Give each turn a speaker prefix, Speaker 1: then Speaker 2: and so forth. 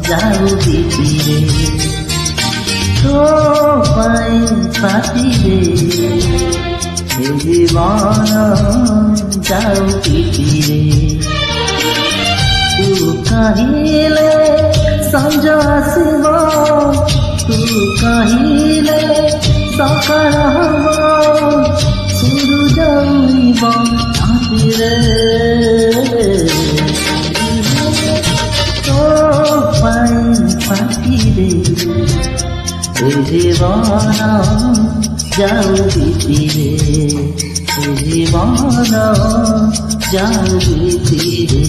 Speaker 1: যাও ভিতরে তো পাই পাতিরে জীবন যাও ভিতরে তু কাহিলে সঞ্জ আসিব তু কাহিলে সকাল হব সূরজ উইব হাতিরে তো পাই পাতিরে জীবন যাও ভিতরে জীবন যাও ভিতরে।